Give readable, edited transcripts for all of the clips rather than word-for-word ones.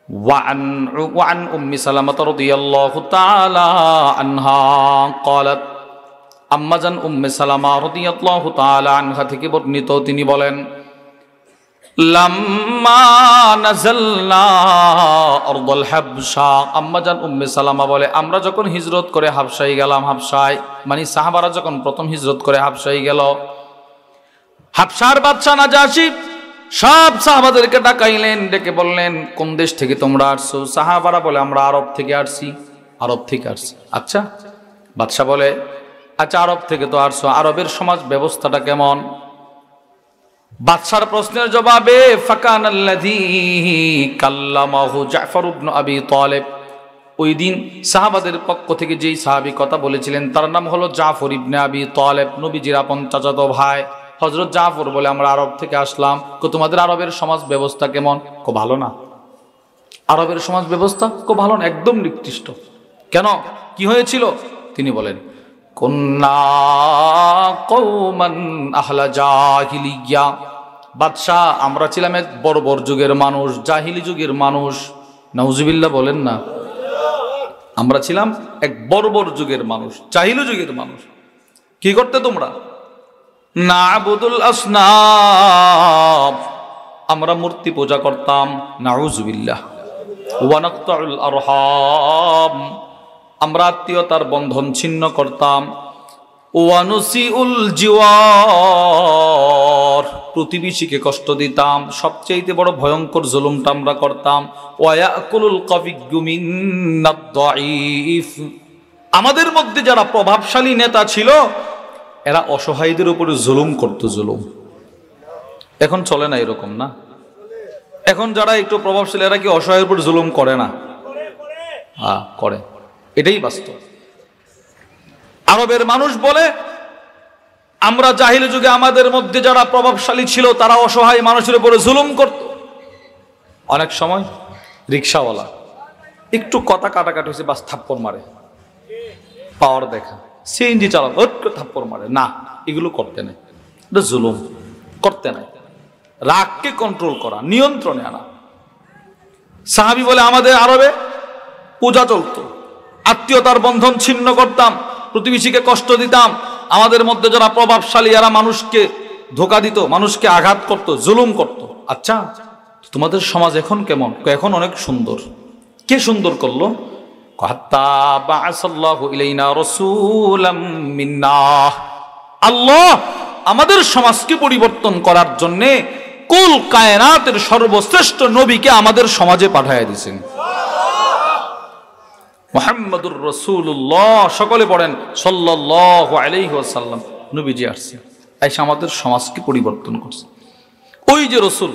وعن أم سلمة رضي الله تعالى عنها قالت আম্মাজান উম্মে সালামা রাদিয়াল্লাহু তাআলা আনহা থেকে বর্ণিত, তিনি বলেন লাম্মা নাযালনা আরদুল হাবশা, আম্মাজান উম্মে সালামা বলে আমরা যখন হিজরত করে হাবশায় গেলাম, হাবশায় মানে সাহাবারা যখন প্রথম হিজরত করে হাবশায় গেল, হাবশার বাদশা নাজাশী সব সাহাবাদেরকে ডাকাইলেন, ডেকে বললেন কোন দেশ থেকে তোমরা আসছো? সাহাবারা বলে আমরা আরব থেকে আসছি। আরব থেকে আসছি, আচ্ছা। বাদশা বলে আচ্ছা আরব থেকে তো আসছো, আরবের সমাজ ব্যবস্থাটা কেমন? বাদশার প্রশ্নের জবাবে ফাকানাল্লাযী কাল্লামাহু জাফর ইবনে আবি তালিব, ওই দিন সাহাবাদের পক্ষ থেকে যেই সাহাবী কথা বলেছিলেন তার নাম হলো জাফর ইবনে আবি তালিব, নবীজির আপন চাচাতো ভাই। হযরত জাফর বলে আমরা আরব থেকে আসলাম। তোমাদের আরবের সমাজ ব্যবস্থা কেমন? ভালো না। আরবের সমাজ ব্যবস্থা ভালো না, একদম নিকৃষ্ট। কেন, কি হয়েছিল? তিনি বলেন কুন্না কওমান আহলা জাহিলিয়া, বাদশাহ আমরা ছিলাম এক বর্বর যুগের মানুষ, জাহিলি যুগের মানুষ। নাউজুবিল্লাহ বলেন না। আমরা ছিলাম এক বর্বর যুগের মানুষ, জাহিলি যুগের মানুষ। কি করতে তোমরা? না'বুদুল আসনাম, আমরা মূর্তি পূজা করতাম। নাউজুবিল্লাহ। ওয়া নাকতাউল আরহাম, আমরা আত্মীয়তার বন্ধন ছিন্ন করতাম। ওয়ানুসিউল জিওয়ার, প্রতিবেশীকে কষ্ট দিতাম। সবচেয়ে বড় ভয়ঙ্কর জুলুমটা আমরা করতাম। ওয়ায়াকুলুল কাবিয়্যু মিনাদ দাঈফ, আমাদের মধ্যে যারা প্রভাবশালী নেতা ছিল এরা অসহায়দের উপরে জুলুম করত। জুলুম এখন চলে না এরকম, না? এখন যারা একটু প্রভাবশালী এরা কি অসহায়ের উপর জুলুম করে না? হ্যাঁ করে, এটাই বাস্তব। আরবের মানুষ বলে আমরা জাহিলি যুগে আমাদের মধ্যে যারা প্রভাবশালী ছিল তারা অসহায় মানুষের উপরে জুলুম করত। অনেক সময় রিক্সাওয়ালা একটু কথা কাটাকাটি হয়েছে, বাস থাপ্পড় মারে, পাওয়ার দেখা। সিএনজি চালানো থাপ্পড় মারে, না, এগুলো করতে নাই, এটা জুলুম। করতে নাই, রাগকে কন্ট্রোল করা, নিয়ন্ত্রণে আনা। সাহাবী বলে আমাদের আরবে পূজা চলতো, আত্মীয়তার বন্ধন ছিন্ন করতাম, প্রতিবেশীকে কষ্ট দিতাম। আমাদের মধ্যে যারা প্রভাবশালী এরা মানুষকে ধোঁকা দিত, মানুষকে আঘাত করত, জুলুম করত। আচ্ছা তোমাদের সমাজ এখন কেমন? এখন অনেক সুন্দর। কে সুন্দর করলো? আল্লাহ আমাদের সমাজকে পরিবর্তন করার জন্যে কুল কায়নাতের সর্বশ্রেষ্ঠ নবীকে আমাদের সমাজে পাঠাইয়া দিয়েছেন, মুহাম্মদুর রাসূলুল্লাহ। সকলে পড়েন সাল্লাল্লাহু আলাইহি ওয়াসাল্লাম। নবীজি আসছে, এসে আমাদের সমাজকে পরিবর্তন করছে। ওই যে রাসূল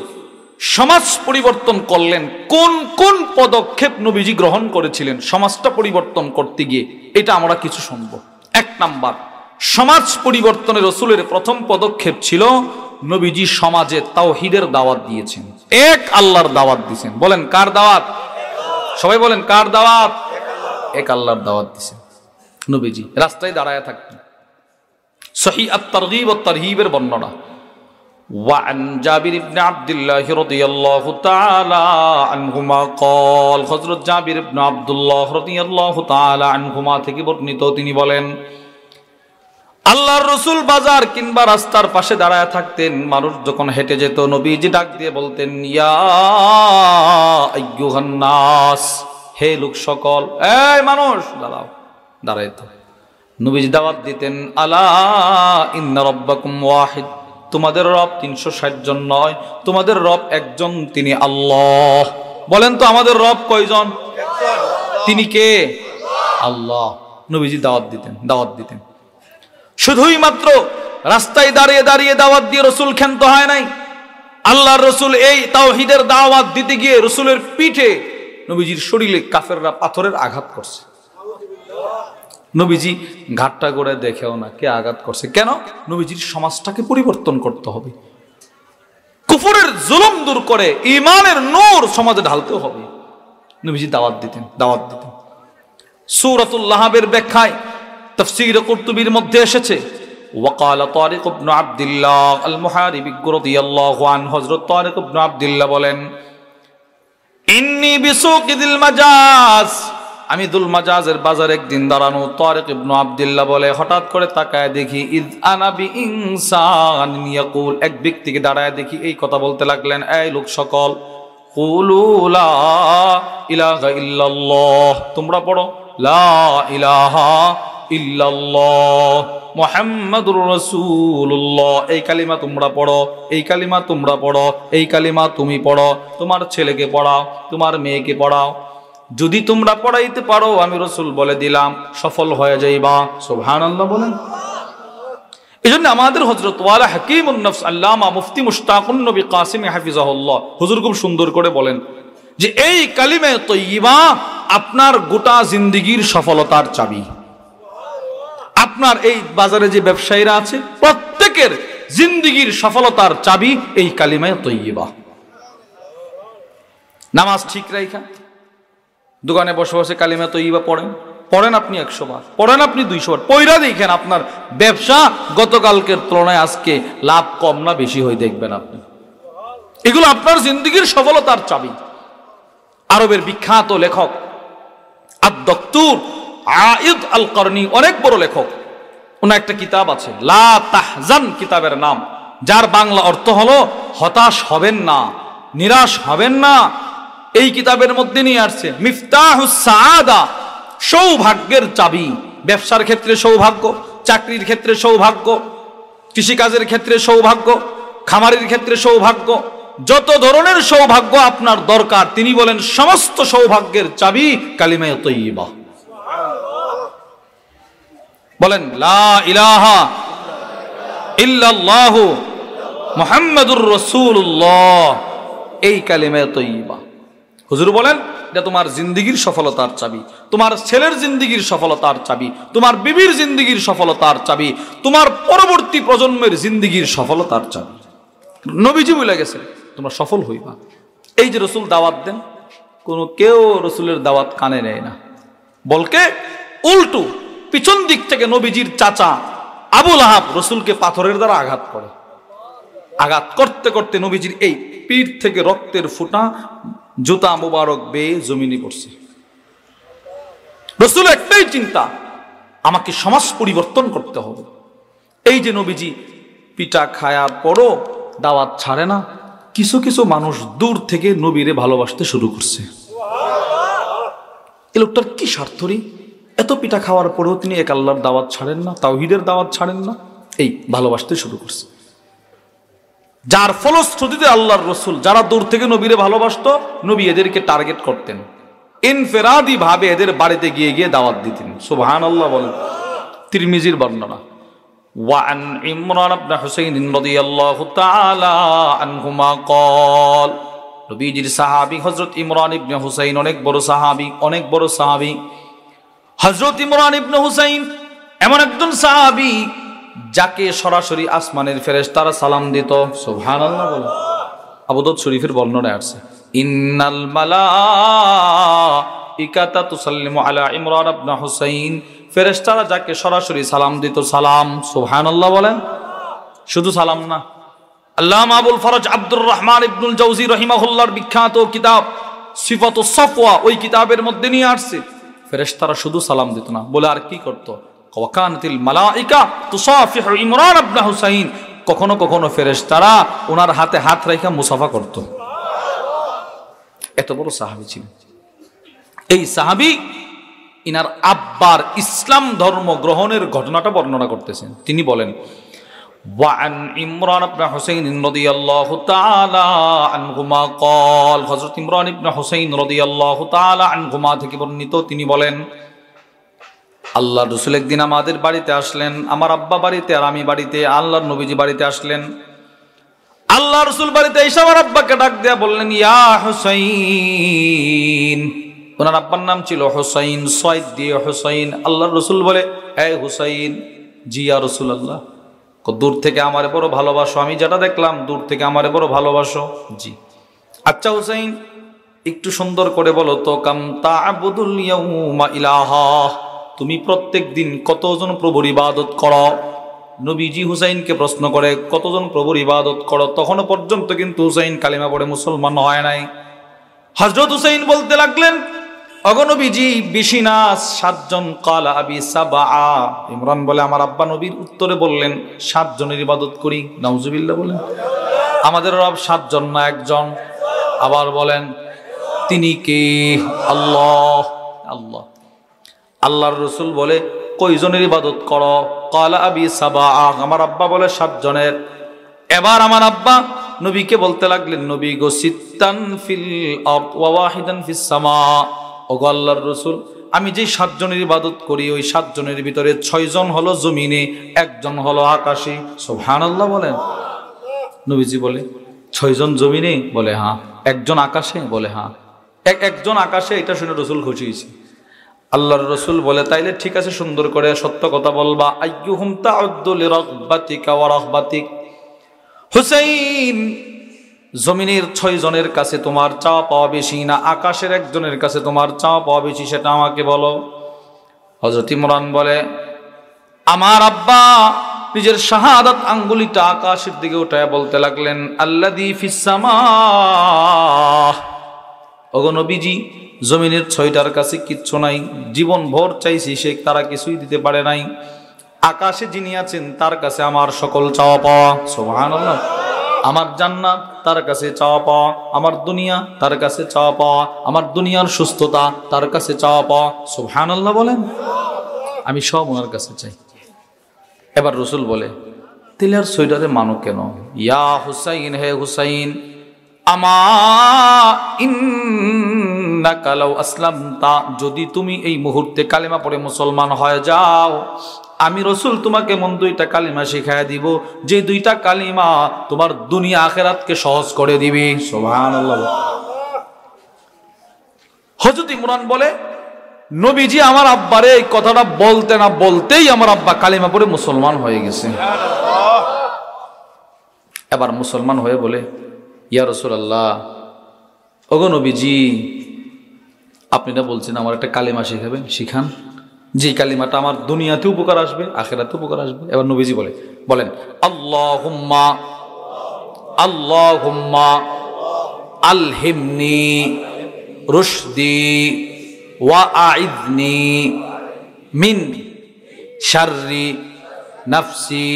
সমাজ পরিবর্তন করলেন, কোন কোন পদক্ষেপ নবীজি গ্রহণ করেছিলেন সমাজটা পরিবর্তন করতে গিয়ে, এটা আমরা কিছু শুনব। এক নাম্বার, সমাজ পরিবর্তনের রাসূলের প্রথম পদক্ষেপ ছিল নবীজি সমাজে তাওহীদের দাওয়াত দিয়েছেন। এক আল্লাহর দাওয়াত দিয়েছেন। বলেন কার দাওয়াত? সবাই বলেন কার দাওয়াত? এক আল্লাহর দাওয়াত দিয়েছেন। নবীজি রাস্তায় দাঁড়ায় থাকতেন। সহিহ আত-তারগীব ওয়াত তারহীবের বর্ণনা। وعن جابر بن عبد الله رضي الله تعالى عنهما قال, হযরত জাবির ইবনে আব্দুল্লাহ রাদিয়াল্লাহু তাআলা আনহুমা থেকে বর্ণিত, তিনি বলেন আল্লাহর রাসূল বাজার কিংবা রাস্তার পাশে দাঁড়ায় থাকতেন। মানুষ যখন হেঁটে যেত নবীজি ডাক দিয়ে বলতেন ইয়া আইয়ুহান নাস, হে লোক সকল, এই মানুষ দাঁড়াও। দাঁড়াইতো, নবীজি দাওয়াত দিতেন আলা ইন্না রাব্বাকুম ওয়াহিদ, তোমাদের রব 360 জন নয়, তোমাদের রব একজন, তিনি আল্লাহ। বলেন তো আমাদের রব কয়জন? তিনি কে? আল্লাহ। নবীজি দাওয়াত দিতেন। শুধুই মাত্র রাস্তায় দাঁড়িয়ে দাঁড়িয়ে দাওয়াত দিয়ে রসুল ক্ষান্ত হয় নাই। আল্লাহর রসুল এই তাওহীদের দাওয়াত দিতে গিয়ে রসুলের পিঠে নবীজির শরীরে কাফেররা পাথরের আঘাত করছে। নবীজি ঘাটটা করে দেখেও না কে আঘাত করছে। কেন? নবীজির সমাজটাকে পরিবর্তন করতে হবে, কুফরের জুলুম দূর করে ঈমানের নূর সমাজে ঢালতে হবে। নবীজি দাওয়াত দিতেন। সূরাতুল লাহাবের ব্যাখ্যায় তাফসীর কুরতুবীর মধ্যে এসেছে ওয়াকালা তারিক ইবনে আব্দুল্লাহ আল মুহারিবি রাদিয়াল্লাহু আনহু, হযরত তারিক ইবনে আব্দুল্লাহ বলেন ইন্নী বিসুকিদিল মাজাজ, আমি দুল মাজাজের বাজারে একদিন দাঁড়ানো। তারিক ইবনে আব্দুল্লাহ বলে, হঠাৎ করে তাকায় দেখি ইদ আনা বি ইনসান ইয়াকুল, এক ব্যক্তিকে দাঁড়ায় দেখি এই কথা বলতে লাগলেন, এই লোক সকল, কুলু লা ইলাহা ইল্লাল্লাহ, তোমরা পড়ো লা ইলাহা ইল্লাল্লাহ মুহাম্মাদুর রাসূলুল্লাহ, এই কালিমা তোমরা পড়ো, এই কালিমা তোমরা পড়ো, এই কালিমা তুমি পড়ো, তোমার ছেলেকে পড়াও, তোমার মেয়েকে পড়াও, যদি তোমরা পড়াইতে পারো আমি রাসূল বলে দিলাম সফল হয়ে যাইবা। সুবহানাল্লাহ বলেন। এজন্য আমাদের হযরত ওয়ালা হাকিমুন নফস আল্লামা মুফতি মুশতাকুন নবী কাসিম হাফিজাহুল্লাহ হুজুর খুব সুন্দর করে বলেন যে এই কালিমে তয়্যিবা আপনার গোটা জিন্দেগীর সফলতার চাবি। আপনার এই বাজারে যে ব্যবসায়ীরা আছে প্রত্যেকের জিন্দেগীর সফলতার চাবি এই কালিমে তয়্যিবা। নামাজ ঠিক রাখা, দোকানে বসে বসে কালিমা তয়্যিবা পড়েন, পড়েন আপনি 100 বার, পড়েন আপনি 200 বার, পয়রা দেখেন আপনার ব্যবসা গতকালকের তুলনায় আজকে লাভ কম না বেশি হয়ে দেখবেন আপনি। এগুলো আপনার জিন্দেগীর সফলতার চাবি। আরবের বিখ্যাত লেখক আদ-দক্তুর আইদ আল করনি, অনেক বড় লেখক, ওনার একটা কিতাব আছে লা তাহজান কিতাবের নাম, যার বাংলা অর্থ হলো হতাশ হবেন না, নিরাশ হবেন না। এই কিতাবের মধ্যে নিয়ে আসছে মিফতাহুস সাআদা, সৌভাগ্যের চাবি। ব্যবসার ক্ষেত্রে সৌভাগ্য, চাকরির ক্ষেত্রে সৌভাগ্য, কৃষিকাজের ক্ষেত্রে সৌভাগ্য, খামারের ক্ষেত্রে সৌভাগ্য, যত ধরনের সৌভাগ্য আপনার দরকার তিনি বলেন সমস্ত সৌভাগ্যের চাবি কালিমা তয়্যিবা। বলেন লা ইলাহা ইল্লাল্লাহু মুহাম্মাদুর রাসূলুল্লাহ, এই কালিমা তয়্যিবা। হুজুর বলেন এটা তোমার জিন্দেগীর সফলতার চাবি, তোমার ছেলের জিন্দেগীর সফলতার চাবি, তোমার বিবির জিন্দেগীর সফলতার চাবি, তোমার পরবর্তী প্রজন্মের জিন্দেগীর সফলতার চাবি। নবীজি বলে গেছে তোমরা সফল হইবা। এই যে রসুল দাওয়াত দেন, কোনো কেউ রসুলের দাওয়াত কানে নেয় না, বলকে উল্টো পিছন দিক থেকে নবীজির চাচা আবু লাহাব রসুলকে পাথরের দ্বারা আঘাত করে। আঘাত করতে করতে নবীজির এই পিঠ থেকে রক্তের ফুটা জুতা মুবারক বেয়ে জমিনে পড়ছে। রসুল একটাই চিন্তা, আমাকে সমাজ পরিবর্তন করতে হবে। এই যে নবীজি পিঠা খায়ার পরও দাওয়াত ছাড়ে না, কিছু কিছু মানুষ দূর থেকে নবীরে ভালোবাসতে শুরু করছে। এই লোকটার কি স্বার্থ রে, এত পিঠা খাওয়ার পরেও তিনি এক আল্লাহর দাওয়াত ছাড়েন না, তাওহীদের দাওয়াত ছাড়েন না, এই ভালোবাসতে শুরু করছে। যার ফলশ্রুতিতে আল্লাহর রসুল যারা দূর থেকে নবীরে ভালোবাসতো, নবী এদেরকে টার্গেট করতেন, ইনফেরাদি ভাবে এদের বাড়িতে গিয়ে গিয়ে দাওয়াত দিতেন। সুবহানাল্লাহ বলেন। তিরমিজির বর্ণনা, ওয়ান ইমরান ইবনে হুসাইন রাদিয়াল্লাহু তাআলা আনহুমা قال, নবীজির সাহাবী হযরত ইমরান ইবনে হুসাইন অনেক বড় সাহাবী, অনেক বড় সাহাবী। হযরত ইমরান ইবনে হুসাইন এমন একজন সাহাবী যাকে সরাসরি আসমানের ফেরেশতারা সালাম দিত। সুবহানাল্লাহ বলেন। আবু দাউদ শরীফের বর্ণনায় আছে, ইন্নাল মালাইকাতা তুসাল্লিমু আলা ইমরান ইবনে হুসাইন, ফেরেশতারা যাকে সরাসরি সালাম দিত। সালাম, সুবহানাল্লাহ বলেন। শুধু সালাম না, আল্লামা আবুল ফরজ আব্দুর রহমান ইবনুল জাওজি রাহিমাহুল্লাহর বিখ্যাত কিতাব সিফাতুস সাফওয়া, ওই কিতাবের মধ্যে নিয়ে আসছে ফেরেশতারা শুধু সালাম দিত না, বলে আর কি করত, ওয়াকানাতিল মালাইকা তুসাফিহু ইমরান ইবনে হুসাইন, কখনো কখনো ফেরেশতারা ওনার হাতে হাত রেখে মুসাফা করত। এত বড় সাহাবী ছিলেন। এই সাহাবী ইনার আব্বার ইসলাম ধর্ম গ্রহণের ঘটনাটা বর্ণনা করতেছেন। তিনি বলেন, ওয়ান ইমরান ইবনে হুসাইন রাদিয়াল্লাহু তাআলা আনহুমা قال, হযরত ইমরান ইবনে হুসাইন রাদিয়াল্লাহু তাআলা আনহুমা থেকে বর্ণিত, তিনি বলেন, আল্লাহর রাসূল একদিন আমাদের বাড়িতে আসলেন, আমার আব্বা বাড়িতে আর আমি বাড়িতে, আল্লাহর নবীজি বাড়িতে আসলেন। আল্লাহর রাসূল বাড়িতে এসে আমার আব্বাকে ডাক দিয়া বললেন, ইয়া হুসাইন। ওনার আব্বার নাম ছিল হুসাইন, সয়দ দিয়ে হুসাইন। আল্লাহর রাসূল বলে, হে হুসাইন। জি ইয়া রাসূলুল্লাহ। দূর থেকে আমারে বড় ভালোবাসো, আমি যেটা দেখলাম দূর থেকে আমারে বড় ভালোবাসো। জি আচ্ছা হুসাইন, একটু সুন্দর করে বলো তো, কাম তা'বুদুল ইয়াউমা ইলাহা, তুমি প্রত্যেক দিন কতজন প্রভুর ইবাদত করো? নবীজি হুসাইনকে প্রশ্ন করে, কতজন প্রভুর ইবাদত করো? তখনও পর্যন্ত কিন্তু হুসাইন কালিমা পড়ে মুসলমান হয় নাই। হযরত হুসাইন বলতে লাগলেন, ওগো নবীজি বেশি না 7 জন। ক্বালা আবি সাবআ, ইমরান বলে আমার আব্বা নবীর উত্তরে বললেন 7 জনের ইবাদত করি। নাউজুবিল্লাহ বলেন। আমাদের রব 7 জন না 1 জন। আবার বলেন তিনি কে? আল্লাহ। আল্লাহ। আল্লাহর রাসূল বলে কয়জনের ইবাদত করো? ক্বালা আবি সাবআ, আমার আব্বা বলে 7 জনের। এবার আমার আব্বা নবীকে বলতে লাগলেন, নবী গো সিত্তান ফিল আরদ ওয়া ওয়াহিদান ফিস সামা। ওগো আল্লাহর রাসূল, আমি যে 7 জনের ইবাদত করি ওই 7 জনের ভিতরে 6 জন হলো জমিনে, 1 জন হলো আকাশে। সুবহানাল্লাহ বলেন। নবীজি বলে 6 জন জমিনে? বলে হ্যাঁ। 1 জন আকাশে? বলে হ্যাঁ। একজন আকাশে। এটা শুনে রাসূল খুশি হয়েছে। আল্লাহর রাসূল বলে তাইলে ঠিক আছে, সুন্দর করে সত্য কথা বলবা। আইয়ুহুম তাউদ্দু লিরাগবাতিকা ওয়া রাহবাতিক। হুসাইন, জমিনের 6 জনের কাছে তোমার চাওয়া পাওয়া বেশি না আকাশের 1 জনের কাছে তোমার চাওয়া পাওয়া বেশি, সেটা আমাকে বলো। হযরত ইমরান বলে আমার আব্বা নিজের শাহাদাত আঙ্গুলিটা আকাশের দিকে উঠায় বলতে লাগলেন, আল্লাযী ফিস সামা। ওগো নবীজি, জমিনের 6টার কাছে কিচ্ছু নাই। জীবন ভর চাইছি, সে তারা কিছুই দিতে পারে নাই। আকাশে যিনি আছেন তার কাছে আমার সকল চাওয়া পাওয়া। সুবহানাল্লাহ। আমার জান্নাত তার কাছে চাওয়া পাওয়া, আমার দুনিয়া তার কাছে চাওয়া পাওয়া, আমার দুনিয়ার সুস্থতা তার কাছে চাওয়া পাওয়া। সুবহানাল্লাহ বলেন। আমি সব ওনার কাছে চাই। এবার রাসূল বলে তাহলে আর 6টারে মানো কেন? ইয়া হুসাইন, হে হুসাইন, আমা ইন্নাকা লাউ আসলামতা, যদি তুমি এই মুহূর্তে কালিমা পড়ে মুসলমান হয়ে যাও, আমি রাসূল তোমাকে এমন 2টা কালিমা শিখায়া দিব, যে 2টা কালিমা তোমার দুনিয়া আখিরাতকে সহজ করে দিবে। সুবহানাল্লাহ। হযরত ইমরান বলে নবীজি আমার আব্বারে এই কথাটা বলতে না বলতেই আমার আব্বা কালিমা পড়ে মুসলমান হয়ে গেছে। এবার মুসলমান হয়ে বলে ইয়া রাসূলুল্লাহ, ওগো নবীজি, আপনি না বলছেন আমার একটা কালিমা শিখাবেন, শিখান, যে কালিমাটা আমার দুনিয়াতে উপকার আসবে আখিরাতে উপকার আসবে। এবার নবীজি বলেন আল্লাহুম্মা আল্লাহুম্মা আলহিমনি রুশদি ওয়া আইদনি মিন শাররি নাফসি।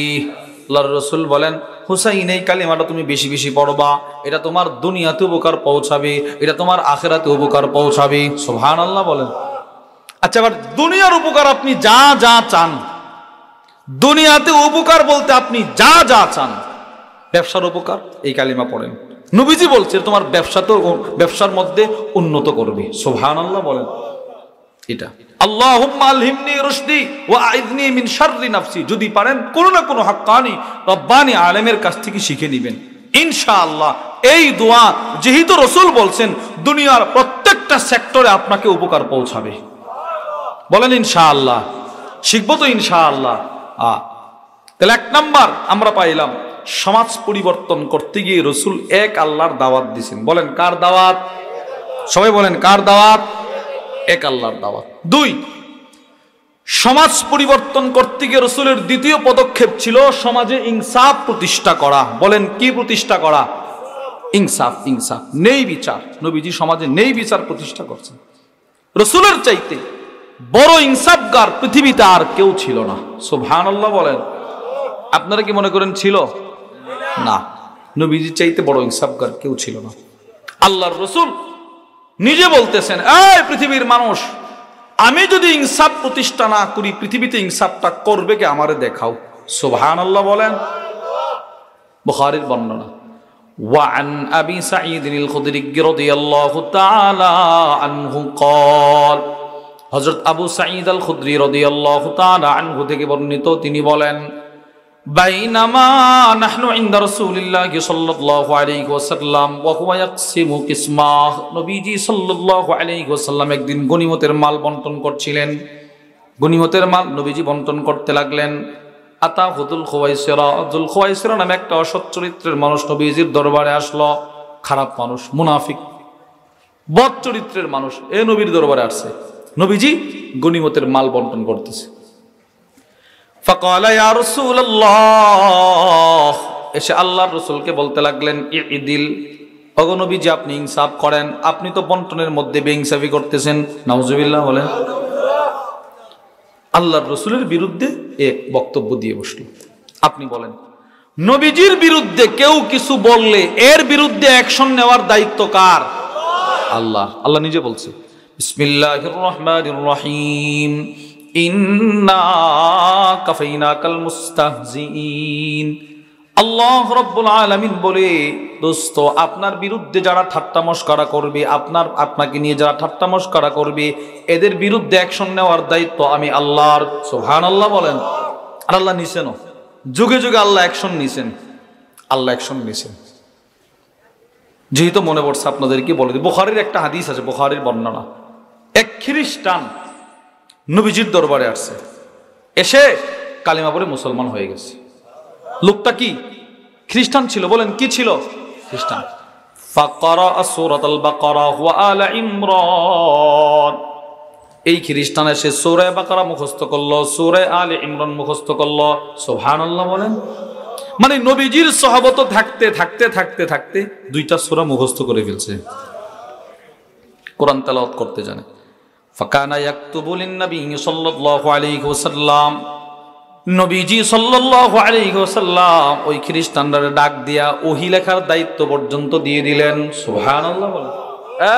আল্লাহর রাসূল বলেন হুসাইন, এই কালিমাটা তুমি বেশি বেশি পড়বা, এটা তোমার দুনিয়াতে উপকার পৌঁছাবে, এটা তোমার আখিরাতে উপকার পৌঁছাবে। সুবহানাল্লাহ বলেন। আচ্ছা, এবার দুনিয়ার উপকার আপনি যা যা চান, দুনিয়াতে উপকার বলতে আপনি যা যা চান, ব্যবসার উপকার এই কালিমা পড়েন। নবীজি বলছে তোমার ব্যবসার মধ্যে উন্নত করবে। সুবহানাল্লাহ বলেন। এটা আল্লাহুম্মা আলহিমনি রুশদি ওয়া আইযনি মিন শাররি নাফসি, যদি পারেন কোনো না কোনো হাক্কানি রব্বানি আলেমের কাছ থেকে শিখে নেবেন ইনশাআল্লাহ। এই দোয়া যেহেতু রাসূল বলছেন, দুনিয়ার প্রত্যেকটা সেক্টরে আপনাকে উপকার পৌঁছাবে। বলেন ইনশাআল্লাহ। শিখবো তো ইনশাআল্লাহ। তাহলে 1 নাম্বার আমরা পাইলাম, সমাজ পরিবর্তন করতে গিয়ে রাসূল এক আল্লাহর দাওয়াত দিয়েছেন। বলেন কার দাওয়াত? সবাই বলেন কার দাওয়াত? এক আল্লাহর দাওয়াত। 2, সমাজ পরিবর্তন করতে গিয়ে রাসূলের দ্বিতীয় পদক্ষেপ ছিল সমাজে ইনসাফ প্রতিষ্ঠা করা। বলেন কি প্রতিষ্ঠা করা? ইনসাফ। ইনসাফ, ন্যায় বিচার। নবীজি সমাজে ন্যায় বিচার প্রতিষ্ঠা করছেন। রাসূলের চাইতে বড় ইনসাফগার পৃথিবীতে আর কেউ ছিল না। সুবহানাল্লাহ বলেন। আপনারা কি মনে করেন ছিল? না, নবীজির চাইতে বড় ইনসাফগার কেউ ছিল না। আল্লাহর রাসূল নিজে বলতেছেন, এই পৃথিবীর মানুষ, আমি যদি ইনসাফ প্রতিষ্ঠা না করি পৃথিবীতে ইনসাফটা করবে কে? আমারে দেখাও। সুবহানাল্লাহ বলেন। বুখারীর বর্ণনা। وعن أبي سعيد الخدري رضي الله تعالى عنه قال, হযরত আবু সাঈদ আল খুদরি রাদিয়াল্লাহু তাআলা আনহু থেকে বর্ণিত, তিনি বলেন, বাইনামা নাহনু ইনদা রাসূলিল্লাহি সাল্লাল্লাহু আলাইহি ওয়াসাল্লাম ওয়া হুয়া ইয়াকসিমু কিসমাহ। নবীজি সাল্লাল্লাহু আলাইহি ওয়াসাল্লাম একদিন গনিমতের মাল বণ্টন করছিলেন। গনিমতের মাল নবীজি বণ্টন করতে লাগলেন। আতা হুদুল খুয়াইসিরা, যুল খুয়াইসিরা নামে একটা অসৎ চরিত্রের মানুষ নবীজির দরবারে আসলো। খারাপ মানুষ, মুনাফিক, বদ চরিত্রের মানুষ এ নবীর দরবারে আসছে। নবীজি গনিমতের মাল বণ্টন করতেছে। ফাকালা ইয়া রাসূলুল্লাহ, এসে আল্লাহর রাসূলকে বলতে লাগলেন, ইদিল ওগো নবীজি আপনি ইনসাফ করেন, আপনি তো বন্টনের মধ্যে বেইনসাফি করতেছেন। নাউজুবিল্লাহ বলেন। আল্লাহর রসুলের বিরুদ্ধে এক বক্তব্য দিয়ে বসলো। আপনি বলেন, নবীজির বিরুদ্ধে কেউ কিছু বললে এর বিরুদ্ধে অ্যাকশন নেওয়ার দায়িত্ব কার? আল্লাহ। আল্লাহ নিজে বলছে, বিসমিল্লাহির রহমানির রহিম, ইন্না কাফাইনাকাল মুস্তাহজিইন। আল্লাহ রাব্বুল আলামিন বলে, দোস্ত আপনার বিরুদ্ধে যারা ঠাট্টা মশকরা করবে, আপনাকে নিয়ে যারা ঠাট্টা মশকরা করবে, এদের বিরুদ্ধে অ্যাকশন নেওয়ার দায়িত্ব আমি আল্লাহর। সুবহানাল্লাহ বলেন। আর আল্লাহ নিছেনও, যুগে যুগে আল্লাহ অ্যাকশন নিছেন, আল্লাহ অ্যাকশন নিছেন। যেহেতু মনে পড়ছে আপনাদেরকে বলে দিই, বুখারীর একটা হাদিস আছে, বুখারীর বর্ণনা। এক খ্রিস্টান নবীজির দরবারে আসছে, এসে কালিমা পড়ে মুসলমান হয়ে গেছে। লোকটা কি? খ্রিস্টান ছিল। বলেন কি ছিল? খ্রিস্টান। ফাকারা সূরাতুল বাকারা ওয়া আলা ইমরান। এই খ্রিস্টান এসে সূরা বাকারা মুখস্থ করলো, সূরা আলে ইমরান মুখস্থ করলো। সুবহানাল্লাহ বলেন। মানে নবীজির সহবত থাকতে থাকতে থাকতে থাকতে দুইটা সূরা মুখস্থ করে ফেলছে, কোরআন তেলাওয়াত করতে জানে। ফাকানা ইয়াকতুবু লিন-নবী সাল্লাল্লাহু আলাইহি ওয়াসাল্লাম। নবীজি সাল্লাল্লাহু আলাইহি ওয়াসাল্লাম ওই খ্রিস্টানদের ডাক দিয়া ওহী লেখার দায়িত্ব পর্যন্ত দিয়ে দিলেন। সুবহানাল্লাহ বলেন।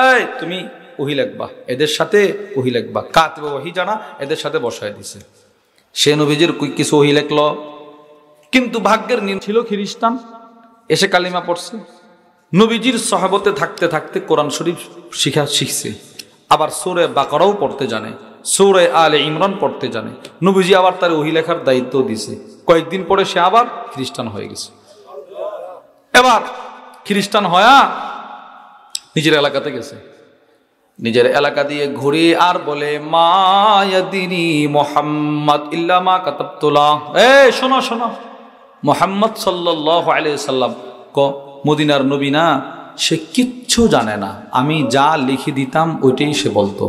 এই তুমি ওহী লিখবা, এদের সাথে ওহী লিখবা। কাতবে ওহী জানা, এদের সাথে বসায় দিছে। সে নবীজির কিছু ওহী লিখলো, কিন্তু ভাগ্যের নিয়ম ছিল খ্রিস্টান এসে কালিমা পড়ছে। নবীজির সাহাবতে থাকতে থাকতে কোরআন শরীফ শিখছে, আবার সূরা বাকারাও পড়তে জানে, সূরা আলে ইমরান পড়তে জানে। নবীজি আবার তার ওহী লেখার দায়িত্ব দিছে। কয়েকদিন পরে সে আবার খ্রিস্টান হয়ে গেছে। এবার খ্রিস্টান হয়া নিজের এলাকাতে গেছে, নিজের এলাকা দিয়ে ঘুরে আর বলে, মা ইয়াদিনি মুহাম্মদ ইল্লা মা কাতাবতুলা। এই শোনো শোনো, মুহাম্মদ সাল্লাল্লাহু আলাইহি সাল্লাম মদিনার নবী না, সে কিচ্ছু জানে না, আমি যা লিখে দিতাম ওইটাই সে বলতো।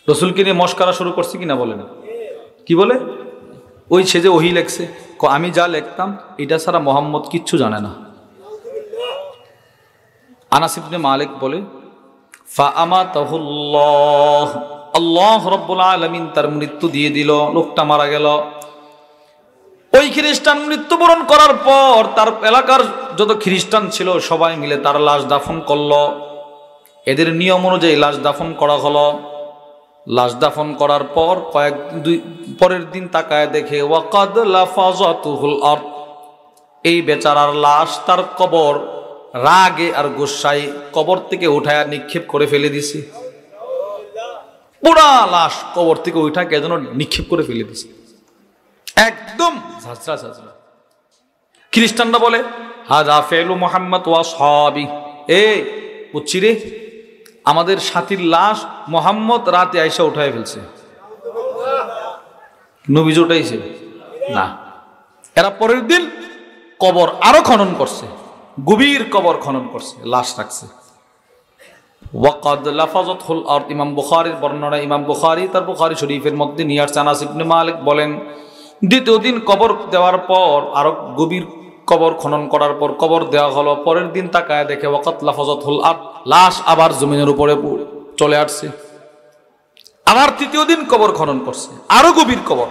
রসুলকে নিয়ে মস্করা শুরু করছে কিনা বলেন? কি বলে? ওই সে যে ওহী লেখছে, আমি যা লিখতাম এটা ছাড়া মোহাম্মদ কিচ্ছু জানে না। আনাস ইবনে মালিক বলে, ফাআমাতাহুল্লাহ, আল্লাহ রাব্বুল আলামিন তার মৃত্যু দিয়ে দিল, লোকটা মারা গেল। ওই খ্রিস্টান মৃত্যুবরণ করার পর তার এলাকার যত খ্রিস্টান ছিল সবাই মিলে তার লাশ দাফন করলো। এদের নিয়ম অনুযায়ী লাশ দাফন করা হলো। লাশ দাফন করার পর পরের দিন তাকায় দেখে, ওয়াকাদ লাফাজাতুহুল আরদ, এই বেচারার লাশ তার কবর রাগে আর গোসায় কবর থেকে উঠায় নিক্ষেপ করে ফেলে দিছে। পুরা লাশ কবর থেকে উঠা কে যেন নিক্ষেপ করে ফেলে দিছে, একদম ঝাঁঝরা ঝাঁঝরা। খ্রিস্টানরা বলে, হাযা ফিলু মুহাম্মদ ওয়া আসহাবি। এই বুঝছি রে, আমাদের সাথীর লাশ মোহাম্মদ রাতে আইসা উঠায় ফেলছে। নবীজি উঠাইছে না। এরা পরের দিন কবর আরো খনন করছে, গভীর কবর খনন করছে, লাশ রাখছে। ওয়াকাদ লাফাজাতুল আরদ, ইমাম বুখারীর বর্ণনা, ইমাম বুখারী তার বুখারী শরীফের মধ্যে নিয়ে আসছে। আনাস ইবনে মালিক বলেন, দ্বিতীয় দিন কবর দেওয়ার পর, আরো গভীর কবর খনন করার পর কবর দেওয়া হলো। পরের দিন তাকায় দেখে, ওয়াকাদ লাফাজাতুল আরদ, লাশ আবার জমিনের উপরে চলে আসছে। আবার তৃতীয় দিন কবর খনন করছে, আরো গভীর কবর।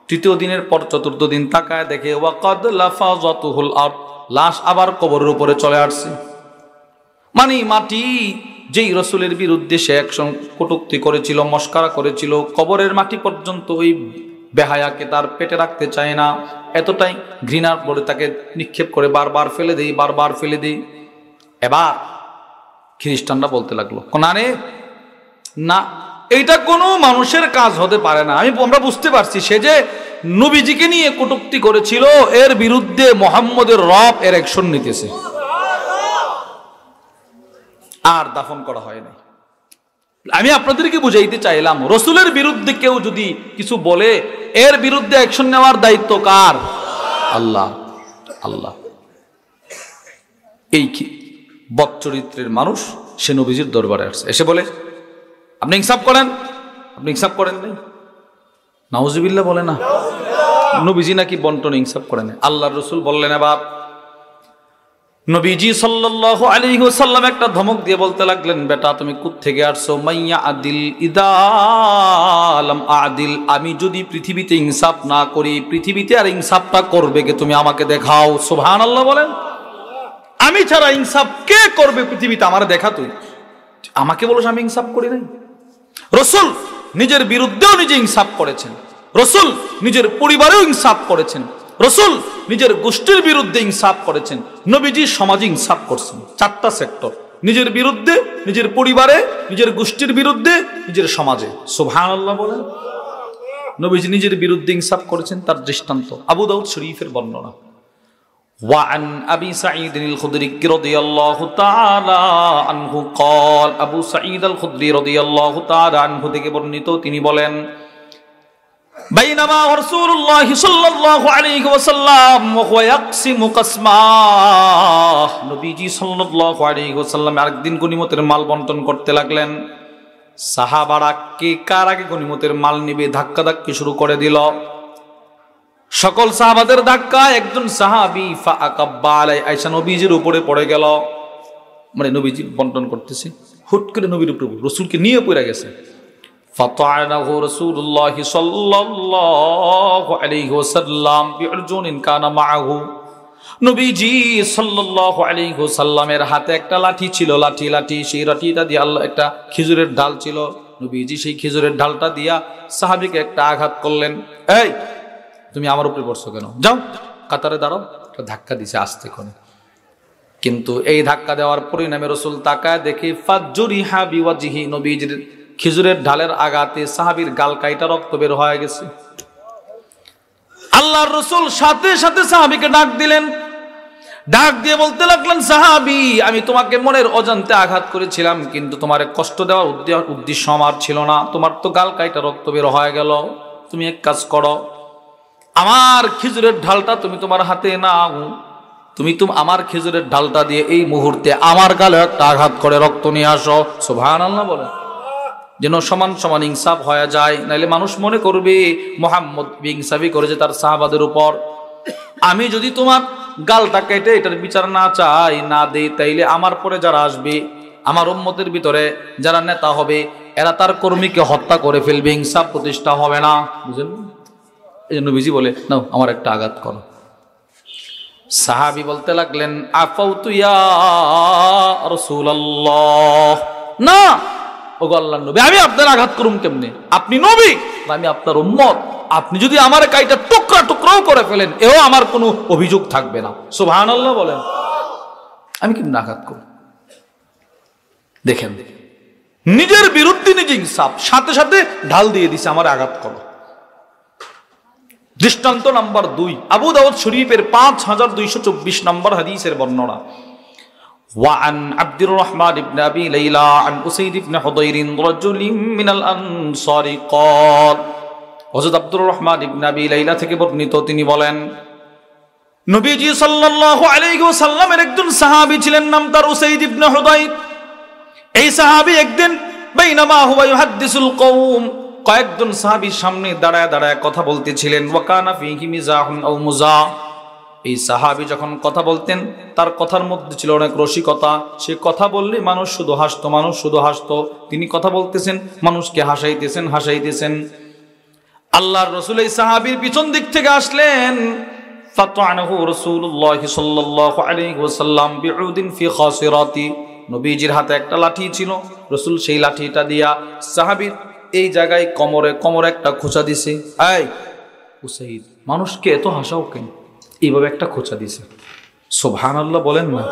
তৃতীয় দিনের পর চতুর্থ দিন তাকায় দেখে, ওয়াকাদ লাফাজাতুল আরদ, লাশ আবার কবরের উপরে চলে আসছে। মানে মাটি যেই রসুলের বিরুদ্ধে সে একসঙ্গ কটূক্তি করেছিল, মস্করা করেছিল, কবরের মাটি পর্যন্ত ওই বেহায়াকে তার পেটে রাখতে চায় না, এতটাই ঘৃণার পরে তাকে নিক্ষেপ করে বারবার ফেলে দেই, বারবার ফেলে দেই। এবার খ্রিস্টানরা বলতে লাগলো, না রে না, এইটা কোনো মানুষের কাজ হতে পারে না। আমরা বুঝতে পারছি সে যে নবীজিকে নিয়ে কটূক্তি করেছিল, এর বিরুদ্ধে মোহাম্মদের রব এর অ্যাকশন নিতেছে। আর দাফন করা হয় নাই। আমি আপনাদেরকে বুঝাইতে চাইলাম, রসুলের বিরুদ্ধে কেউ যদি কিছু বলে, এর বিরুদ্ধে অ্যাকশন নেওয়ার দায়িত্ব কার? আল্লাহ। আল্লাহ। এই কি বদচরিত্রের মানুষ সে নবীজির দরবারে আসছে, এসে বলে, আপনি ইনসাফ করেন, আপনি ইনসাফ করেন নাই। নাউজুবিল্লাহ বলে না, নবীজি নাকি বন্টন ইনসাফ করেন। আল্লাহর রসুল বললেন, বাপ নবীজি সাল্লাল্লাহু আলাইহি ওয়াসাল্লাম একটা ধমক দিয়ে বলতে লাগলেন, বেটা তুমি কোত্থেকে আসছো? মাইয়া আদিল ইদালাম আদিল, আমি যদি পৃথিবীতে ইনসাফ না করি, পৃথিবীতে আর ইনসাফটা করবে কে? তুমি আমাকে দেখাও। সুবহানাল্লাহ বলেন। আমি ছাড়া ইনসাফ কে করবে পৃথিবীতে? আমার দেখা। তুই আমাকে বলো আমি ইনসাফ করি নাই? রাসূল নিজের বিরুদ্ধেও নিজে ইনসাফ করেছেন, রাসূল নিজের পরিবারেও ইনসাফ করেছেন, রাসূল নিজের গোষ্ঠীর বিরুদ্ধে ইনসাফ করেছেন, নবীজি সমাজে ইনসাফ করছেন। চারটা সেক্টর: নিজের বিরুদ্ধে, নিজের পরিবারে, নিজের গোষ্ঠীর বিরুদ্ধে, নিজের সমাজে। সুবহানাল্লাহ বলেন। নবীজি নিজের বিরুদ্ধে ইনসাফ করেছেন, তার দৃষ্টান্ত আবু দাউদ শরীফের বর্ণনা। وعن أبي سعيد الخدري رضي الله تعالى عنه قال, আবু সাঈদ আল খুদরি রাদিয়াল্লাহু তাআলা আনহু থেকে বর্ণিত, তিনি বলেন, বাইনামা রাসূলুল্লাহ সাল্লাল্লাহু আলাইহি ওয়াসাল্লাম ওয়া হুয়া ইয়াকসিমু কাসমাহ, নবীজি সাল্লাল্লাহু আলাইহি ওয়াসাল্লাম আরেকদিন গনিমতের মাল বন্টন করতে লাগলেন। সাহাবারা কে কার আগে গনিমতের মাল নেবে ধাক্কাধাক্কি শুরু করে দিল। সকল সাহাবাদের ধাক্কা একজন সাহাবী ফাআকাব্বা আলাই আয়েশা নবীজির উপরে পড়ে গেল। মানে নবীজি বন্টন করতেছে, হুট করে নবীর উপরে রাসূলকে নিয়ে পড়ে গেছে। ফাতাআনাহু রাসূলুল্লাহ সাল্লাল্লাহু আলাইহি ওয়াসাল্লাম বিউরজুনিন কানা মাআহু, নবীজি সাল্লাল্লাহু আলাইহি ওয়াসাল্লামের হাতে একটা লাঠি ছিল, লাঠি সেই লাঠিটা দিয়ে আল্লাহ একটা খেজুরের ডাল ছিল, নবীজি সেই খেজুরের ডালটা দিয়া সাহাবীকে একটা আঘাত করলেন। এই তুমি আমার উপরে পড়ছো কেন? যাও কাতারে দাঁড়াও। একটা ধাক্কা দিছে আস্তে করে, কিন্তু এই ধাক্কা দেওয়ার পরিণামে রাসূল তাকায় দেখে ফাজুরিহা বিওয়াজহি, নবীজির খেজুরের ঢালের আঘাতে সাহাবীর গাল কাইটা রক্ত বের হয়ে গেছে। আল্লাহর রাসূল সাথে সাথে সাহাবীকে ডাক দিলেন, ডাক দিয়ে বলতে লাগলেন, সাহাবী আমি তোমাকে মনের অজান্তে আঘাত করেছিলাম, কিন্তু তোমার কষ্ট দেওয়ার উদ্দেশ্য আমার ছিল না। তোমার তো গাল কাইটা রক্ত বের হয়ে গেল, তুমি এক কাজ করো, আমার খেজুরের ঢালটা তুমি তোমার হাতে নাও, তুমি আমার খেজুরের ঢালটা দিয়ে এই মুহূর্তে আমার গালে একটা আঘাত করে রক্ত নিয়ে আসো। সুবহানাল্লাহ বলে, যেন সমান সমান ইনসাফ হয়ে যায়, নাইলে মানুষ মনে করবে মুহাম্মদ ইনসাফি করেছে তার সাহাবাদের উপর। আমি যদি তোমার গালটা কেটে এটার বিচার না চাই, না দেই, তাইলে আমার পরে যারা আসবে, আমার উম্মতের ভিতরে যারা নেতা হবে, এরা তার কর্মীকে হত্যা করে ফেলবে, ইনসাফ প্রতিষ্ঠা হবে না। বুঝলেন? এই জন্য নবীজি বলে নাও আমার একটা আঘাত করো। সাহাবী বলতে লাগলেন, আফাউতু ইয়া রাসূলুল্লাহ, না ওগো আল্লাহর নবী, আমি আপনার আঘাত করুম কেমনে? আপনি নবী, আমি আপনার উম্মত, আপনি যদি আমার কাইটা টুকরা টুকরাও করে ফেলেন এও আমার কোনো অভিযোগ থাকবে না। সুবহানাল্লাহ বলেন। আমি কেমনে আঘাত করব? দেখেন, নিজের বিরুদ্ধে নিজে ইনসাফ, সাথে সাথে ঢাল দিয়ে দিছে আমার আঘাত করো। দৃষ্টান্ত নাম্বার 2, আবু দাউদ শরীফের 5224 নম্বর হাদিসের বর্ণনা। وعن عبد الرحمن بن أبي ليلى عن أسيد بن حضير رجل من الأنصار قال, হযরত আব্দুর রহমান ইবনে আবি লাইলা থেকে বর্ণিত, তিনি বলেন, নবীজি সাল্লাল্লাহু আলাইহি ওয়াসাল্লামের একজন সাহাবী ছিলেন, নাম তার উসাইদ ইবনে হুদাইর। এই সাহাবী একদিন বাইনামা হুয়া ইউহাদ্দিসুল কওম, কয়েকজন সাহাবীর সামনে দাঁড়ায় দাঁড়ায় কথা বলতেছিলেন। ওয়াকানা ফীহি মিজাহুন আও মুজা, এই সাহাবী যখন কথা বলতেন তার কথার মধ্যে ছিল অনেক রসিকতা। সে কথা বললে মানুষ শুধু হাসতো, তিনি কথা বলতেছেন, মানুষকে হাসাইতেছেন। আল্লাহর রাসূল এই সাহাবীর পিছন দিক থেকে আসলেন। ফাতানাহু রাসূলুল্লাহ সাল্লাল্লাহু আলাইহি ওয়াসাল্লাম বিউদিন ফি খাসিরাতি, নবীজির হাতে একটা লাঠি ছিল, রাসূল সেই লাঠিটা দিয়া সাহাবীর এই জায়গায় কোমরে একটা খোঁচা দিছে। এই উসাইদ, মানুষকে এত হাসাও কেন? এইভাবে একটা খোঁচা দিছে। সুবহানাল্লাহ বলেন না।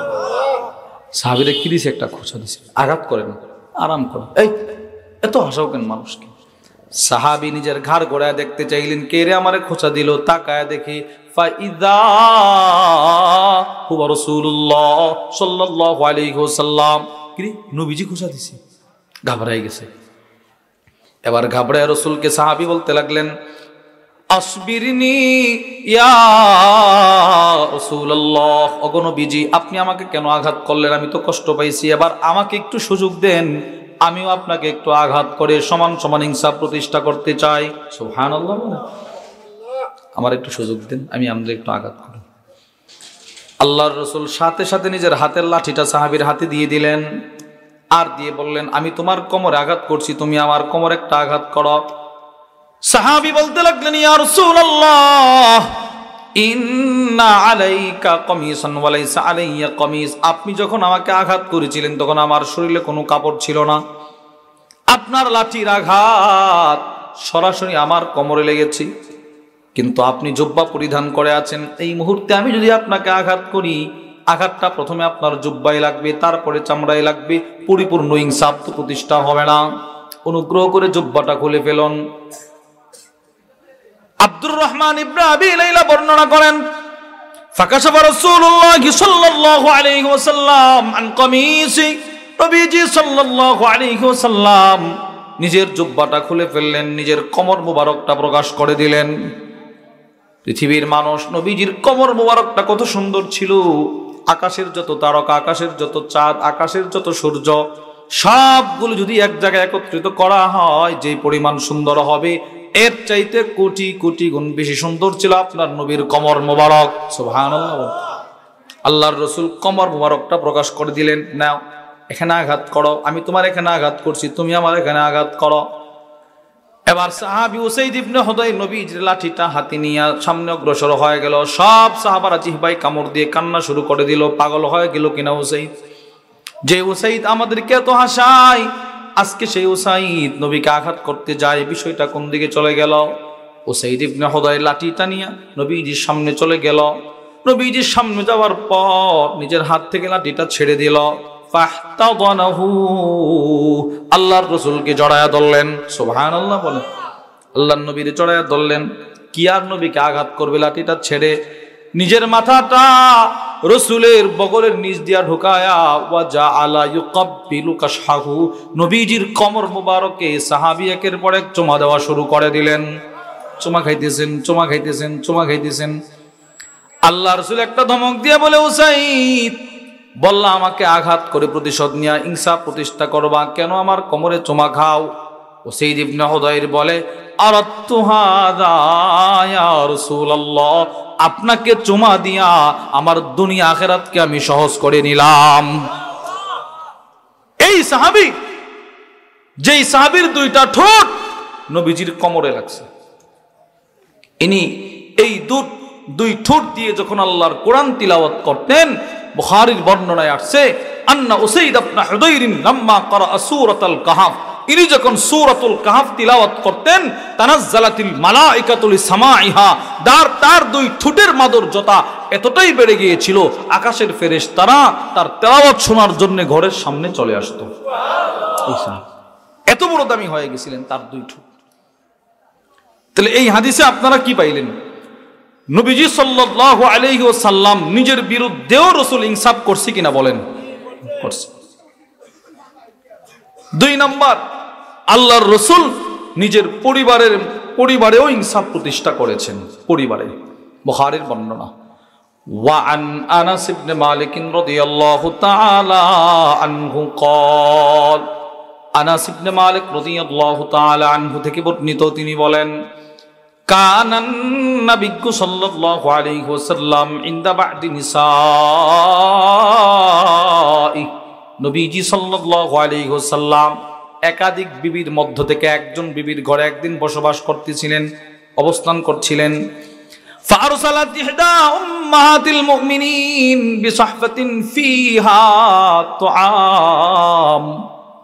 সাহাবীরা কি দিছে? একটা খোঁচা দিছে, আঘাত করে না, আরাম করে। এই এত হাসাও কেন মানুষকে? সাহাবী নিজের ঘাড় ঘোরায় দেখতে চাইলেন, কে রে আমারে খোঁচা দিল। তাকায় দেখে ফাইদা হুয়া রাসূলুল্লাহ সাল্লাল্লাহু আলাইহি ওয়াসাল্লাম, কি নবীজি খোঁচা দিছে। ঘাবড়ায় গেছে। এবার ঘাবড়ায় রাসূলকে সাহাবী বলতে লাগলেন, আসবিরনি ইয়া রাসূলুল্লাহ, ওগো নবীজি আপনি আমাকে কেন আঘাত করলেন? আমি তো কষ্ট পাইছি, এবার আমাকে একটু সুযোগ দেন, আমিও আপনাকে একটু আঘাত করে সমান সমান ইনসাফ প্রতিষ্ঠা করতে চাই। সুবহানাল্লাহ, আমার একটু সুযোগ দেন, আমি আপনাকে একটু আঘাত করি। আল্লাহর রাসূল সাথে সাথে নিজের হাতের লাঠিটা সাহাবীর হাতে দিয়ে দিলেন, আর দিয়ে বললেন, আমি তোমার কোমরে আঘাত করছি, তুমি আমার কোমরে একটা আঘাত করো। সাহাবী বলতে লাগলেন, ইয়া রাসূলুল্লাহ ইন্না আলাইকা কমিসান ওয়া লাইসা আলাইয়া কমিস। আপনি যখন আমাকে আঘাত করেছিলেন তখন আমার শরীরে কোনো কাপড় ছিল না, আপনার লাঠির আঘাত সরাসরি আমার কোমরে লেগেছে, কিন্তু আপনি জুব্বা পরিধান করে আছেন। এই মুহূর্তে আমি যদি আপনাকে আঘাত করি, আঘাতটা প্রথমে আপনার জুব্বায় লাগবে, তারপরে চামড়ায় লাগবে, পরিপূর্ণ ইনসাফ তো প্রতিষ্ঠা হবে না। অনুগ্রহ করে জুব্বাটা খুলে ফেলুন। আব্দুর রহমান ইবনে আবি লাইলা বর্ণনা করেন, ফাকাশাফা রাসূলুল্লাহ সাল্লাল্লাহু আলাইহি ওয়াসাল্লাম আন কামিসি। নবীজি সাল্লাল্লাহু আলাইহি ওয়াসাল্লাম নিজের জুব্বাটা খুলে ফেললেন, নিজের কোমর মুবারকটা প্রকাশ করে দিলেন। পৃথিবীর মানুষ, নবীজির কোমর মুবারকটা কত সুন্দর ছিল। আকাশের যত তারকা, আকাশের যত চাঁদ, আকাশের যত সূর্য, সবগুলো যদি এক জায়গায় একত্রিত করা হয়, যে পরিমাণ সুন্দর হবে, এর চাইতে কোটি কোটি গুণ বেশি সুন্দর ছিল আপনার নবীর কোমর মুবারক। সুবহানাল্লাহ। আল্লাহর রাসূল কোমর মুবারকটা প্রকাশ করে দিলেন, নাও এখানে আঘাত করো, আমি তোমার এখানে আঘাত করছি, তুমি আমার এখানে আঘাত করো। এবার সাহাবী উসাইদ ইবনে হুদাইর নবীর লাঠিটা হাতে নিয়ে সামনে অগ্রসর হয়ে গেল। সব সাহাবারা জিহ্বায় কামড় দিয়ে কান্না শুরু করে দিল। পাগল হয়ে গেল কিনা উসাইদ, যে উসাইদ আমাদেরকে এত হাসায়, আজকে সেই উসাইদ নবীকে আঘাত করতে যায়। বিষয়টা কোন দিকে চলে গেল? উসাইদ ইবনে হুদাইর লাঠিটা নিয়ে নবীজির সামনে চলে গেল। নবীজির সামনে যাওয়ার পর নিজের হাত থেকে লাঠিটা ছেড়ে দিল। ফাহতাদানাহু, আল্লাহর রাসূলকে জড়ায়া ধরলেন। সুবহানাল্লাহ বলেন। আল্লাহর নবীকে জড়ায়া ধরলেন। কি আর নবীকে আঘাত করবে? লাঠিটা ছেড়ে নিজের মাথাটা রাসূলের বগলের নিচ দিয়া ঢুকায়া ওয়া জাআলা ইউকাব্বিলু কাশহাহু, নবীজির কোমর মুবারকে সাহাবী একের পর এক চুমা দেওয়া শুরু করে দিলেন। চুমা খাইতেছেন, চুমা খাইতেছেন, চুমা খাইতেছেন। আল্লাহ রাসূল একটা ধমক দিয়ে বলে, উসাইদ বললা আমাকে আঘাত করে প্রতিশোধ নিয়ে ইনসাফ প্রতিষ্ঠা করবা, কেন আমার কোমরে চুমা খাও? উসাইদ ইবনে হুদাইর বলে, আরাদতু হাযা ইয়া রাসূলুল্লাহ, আপনাকে চুমা দিয়া আমার দুনিয়া আখিরাতকে আমি সহজ করে নিলাম। এই সাহাবী, যেই সাহাবীর দুইটা ঠোঁট নবীজির কোমরে লাগছে, ইনি এই দুই ঠোঁট দিয়ে যখন আল্লাহর কোরআন তিলাওয়াত করতেন, বুখারীর বর্ণনায় আসছে, আন্না উসাইদ ইবনে হুদাইর লাম্মা ক্বারা সূরাতুল কাহফ, ইনি যখন সূরাতুল কাহফ তিলাওয়াত করতেন, তানাজ্জালাতিল মালাইকাতু লিসামাইহা, তার দুই ঠোঁটের মাধুর্যতা এতটাই বেড়ে গিয়েছিল, আকাশের ফেরেশতারা তার তেলাওয়াত শোনার জন্য ঘরের সামনে চলে আসতো। সুবহানাল্লাহ। এত বড় দামি হয়ে গেছিলেন তার দুই ঠোঁট। তাহলে এই হাদিসে আপনারা কি পাইলেন? নবীজি সাল্লাল্লাহু আলাইহি ওয়াসাল্লাম নিজের বিরুদ্ধেও রাসূল ইনসাফ করছে কিনা বলেন? করছে। দুই নাম্বার, আল্লাহর রাসূল নিজের পরিবারেও ইনসাফ প্রতিষ্ঠা করেছেন। পরিবারে বুখারীর বর্ণনা, ওয়া আন আনাস ইবনে মালিক রাদিয়াল্লাহু তাআলা আনহু قال, আনাস ইবনে মালিক রাদিয়াল্লাহু তাআলা আনহু থেকে বর্ণিত, তিনি বলেন, কানান নাবিয়্যু সাল্লাল্লাহু আলাইহি ওয়াসাল্লাম ইনদা বা'দি নিসাই, নবীজি সাল্লাল্লাহু আলাইহি ওয়াসাল্লাম একাধিক বিবির মধ্য থেকে একজন বিবির ঘরে একদিন বসবাস করতেছিলেন, অবস্থান করছিলেন। ফারসালাত ইহদা উম্মাহাতিল মুমিনিন বিসাহফাতিন ফিহা তুআম,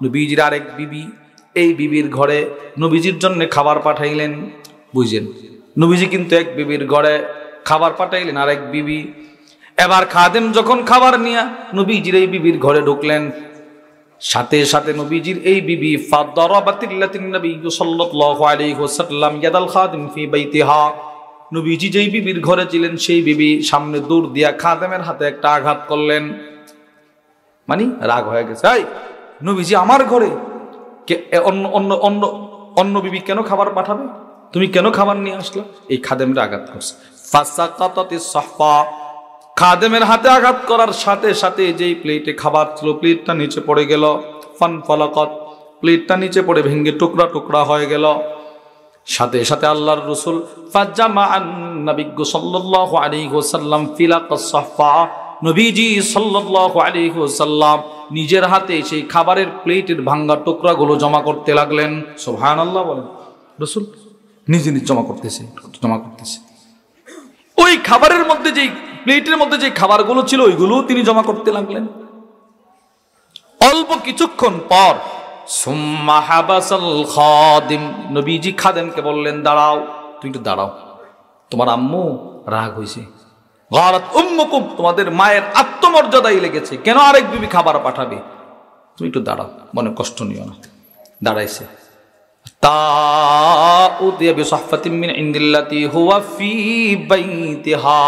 নবীজির আরেক বিবি এই বিবির ঘরে নবীজির জন্য খাবার পাঠাইলেন। বুঝেন, নবীজি কিন্তু এক বিবির ঘরে খাবার পাঠাইলেন আরেক বিবি। এবার খাদেম যখন খাবার নিয়ে নবীজির এই বিবির ঘরে ঢুকলেন, সাথে সাথে নবীজির এই বিবি ফাদরাবাতিল্লাতিন নবী সাল্লাল্লাহু আলাইহি ওয়াসাল্লাম ইয়াদাল খাদিম ফি বাইতিহা, নবীজি যেই বিবির ঘরে ছিলেন সেই বিবি সামনে দূর দিয়া খাদেমের হাতে একটা আঘাত করলেন। মানে রাগ হয়ে গেছে, এই নবীজি আমার ঘরে, অন্য বিবি কেন খাবার পাঠাবে? তুমি কেন খাবার নিয়ে আসলে? এই খাদেমরা আঘাত করছে। ফাসাকাতাতিস সাহফা, খাদেমের হাতে আঘাত করার সাথে সাথে যেই প্লেটে খাবার ছিল প্লেটটা নিচে পড়ে গেল। ফানফালাকাত, প্লেটটা নিচে পড়ে ভেঙে টুকরা টুকরা হয়ে গেল। সাথে সাথে আল্লাহর রাসূল ফাজামাআন নাবিয়্যু সাল্লাল্লাহু আলাইহি ওয়াসাল্লাম ফিলাকাস সাহফা, নবীজি সাল্লাল্লাহু আলাইহি ওয়াসাল্লাম নিজের হাতে সেই খাবারের প্লেটের ভাঙ্গা টুকরাগুলো জমা করতে লাগলেন। সুবহানাল্লাহ বলেন। রাসূল নিজে নিজে জমা করতেছে। ওই খাবারের মধ্যে যেই প্লেটের মধ্যে যে খাবারগুলো ছিল ওইগুলো তিনি জমা করতে লাগলেন। অল্প কিছুক্ষণ পর সুম্মা হাবাসাল খাদিম, নবীজি খাদেমকে বললেন দাঁড়াও, তুই একটু দাঁড়াও, তোমার আম্মু রাগ হয়েছে। গারাত উম্মুকুম, তোমাদের মায়ের আত্মমর্যাদাই লেগেছে, কেন আরেক বিবি খাবার পাঠাবে, তুমি একটু দাঁড়াও, মনে কষ্ট নিও না। দাঁড়াইছে। তাউদিয়া বিসাহফাতিন মিন ইনদিল্লাতি হুয়া ফি বাইতিহা,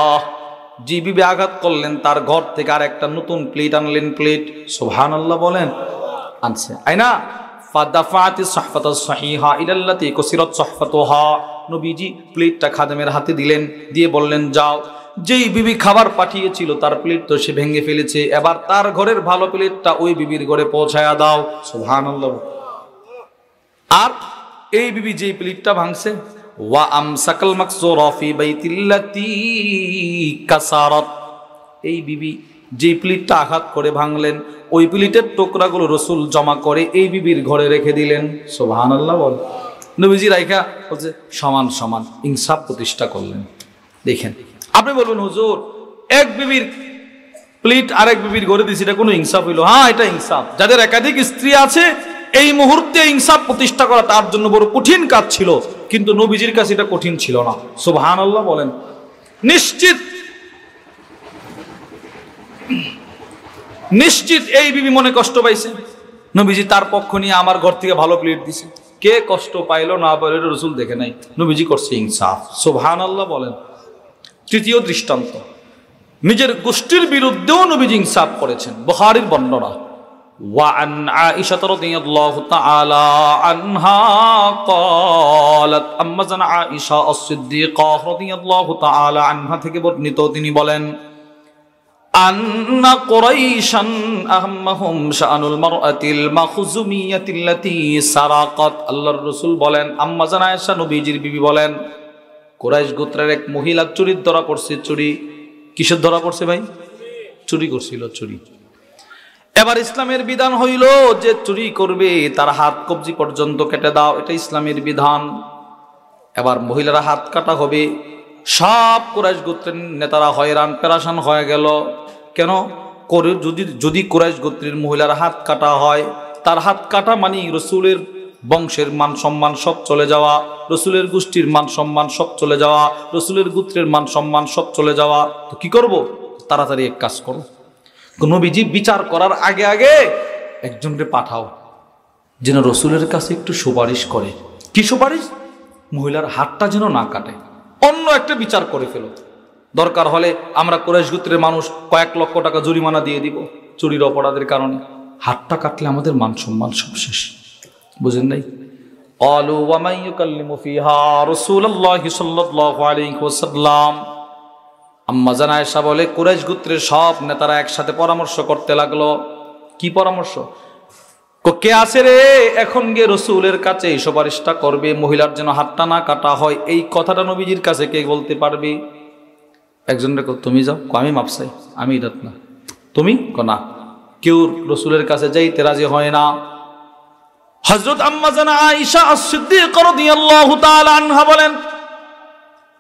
যে বিবি আঘাত করলেন তার ঘর থেকে আর একটা নতুন প্লেট আনলেন। প্লেট, সুবহানাল্লাহ বলেন, আনছে আইনা। ফাদাফাতিস সাহফাতাস সাহিহা ইলাল্লাতি কুসিরাত সাহফাতুহা, নবীজি প্লেটটা খাদেমের হাতে দিলেন, দিয়ে বললেন যাও, যেই বিবি খাবার পাঠিয়েছিল তার প্লেট তো সে ভেঙে ফেলেছে, এবার তার ঘরের ভালো প্লেটটা ওই বিবির ঘরে পৌঁছায়া দাও। সুবহানাল্লাহ। আর এই বিবি যেই প্লেটটা ভাঙছে, ওয়া আমসাকাল মাকসুরা ফি বাইতিল্লাতি কাসারাত, এই বিবি যেই প্লেটটা আঘাত করে ভাঙলেন ওই প্লেটের টুকরাগুলো রাসূল জমা করে এই বিবির ঘরে রেখে দিলেন। সুবহানাল্লাহ বল। নবীজি রাইখা বলছে সমান সমান ইনসাফ প্রতিষ্ঠা করলেন। দেখেন, আপনি বলবেন হুজুর এক বিবির প্লেট আরেক বিবির ঘরে দিয়েছে, এটা কোনো ইনসাফ হইল? হ্যাঁ, এটা ইনসাফ। যাদের একাধিক স্ত্রী আছে এই মুহূর্তে ইনসাফ প্রতিষ্ঠা করা তার জন্য বড় কঠিন কাজ ছিল, কিন্তু নবীজির কাছে এটা কঠিন ছিল না। সুবহানাল্লাহ বলেন। নিশ্চিত এই বিবি মনে কষ্ট পাইছে, নবীজি তার পক্ষ নিয়ে আমার ঘর থেকে ভালো প্লেট দিছে। কে কষ্ট পাইলো না পাইলো এটা রাসূল দেখে নাই, নবীজি করছে ইনসাফ। সুবহানাল্লাহ বলেন। তৃতীয় দৃষ্টান্ত, নিজের গোষ্ঠীর বিরুদ্ধেও নবীজি ইনসাফ করেছেন। বুখারীর বর্ণনা, وعن عائشة رضي الله تعالى عنها قالت, أما زن عائشة الصديقة رضي الله تعالى عنها থেকে বর্ণিত, তিনি বলেন أن قريشا أهمهم شأن المرأة المخزومية التي سرقت, আল্লাহর রাসূল বলেন, আম্মা জান আয়েশা নবীজির বিবি বলেন, কুরাইশ গোত্রের এক মহিলা চুরি ধরা পড়ছে। চুরি কিসের ধরা পড়ছে ভাই? চুরি করছিল, চুরি। এবার ইসলামের বিধান হইল যে চুরি করবে তার হাত কবজি পর্যন্ত কেটে দাও, এটা ইসলামের বিধান। এবার মহিলারা হাত কাটা হবে। সব কুরাইশ গোত্রের নেতারা হয়রান পেরাশান হয়ে গেল। কেন? যদি কুরাইশ গোত্রের মহিলারা হাত কাটা হয়, তার হাত কাটা মানে রাসূলের বংশের মান সম্মান সব চলে যাওয়া, রাসূলের গোষ্ঠীর মান সম্মান সব চলে যাওয়া, রাসূলের গোত্রের মান সম্মান সব চলে যাওয়া। তো কি করব? তাড়াতাড়ি এক কাজ করো, নবীজি বিচার করার আগে আগে একজনকে পাঠাও যেন রাসূলের কাছে একটু সুপারিশ করে। কি সুপারিশ? মহিলার হাতটা যেন না কাটে, অন্য একটা বিচার করে ফেলো। দরকার হলে আমরা কুরাইশ গোত্রের মানুষ কয়েক লক্ষ টাকা জরিমানা দিয়ে দিব চুরির অপরাধের কারণে, হাতটা কাটলে আমাদের মান সম্মান সব শেষ। বুঝেন নাই? ক্বালু ওয়া মান ইউকাল্লিমু ফিহা রাসূলুল্লাহি সাল্লাল্লাহু আলাইহি ওয়াসাল্লাম, আম্মা জান আয়েশা বলে কুরাইশ গোত্রের সব নেতারা একসাথে পরামর্শ করতে লাগলো। কি পরামর্শ? কে আছে রে এখন গিয়ে রাসূলের কাছে এই সুপারিশটা করবে মহিলার যেন হাতটা না কাটা হয়, এই কথাটা নবীজির কাছে কে বলতে পারবে? একজন রে তুমি যাও, আমি মাপ চাই, আমি এটা না, তুমি না। কেউ রাসূলের কাছে যাইতে রাজি হয় না। হযরত আম্মা জান আয়েশা আস-সিদ্দিকা রাদিয়াল্লাহু তাআলা আনহা বলেন,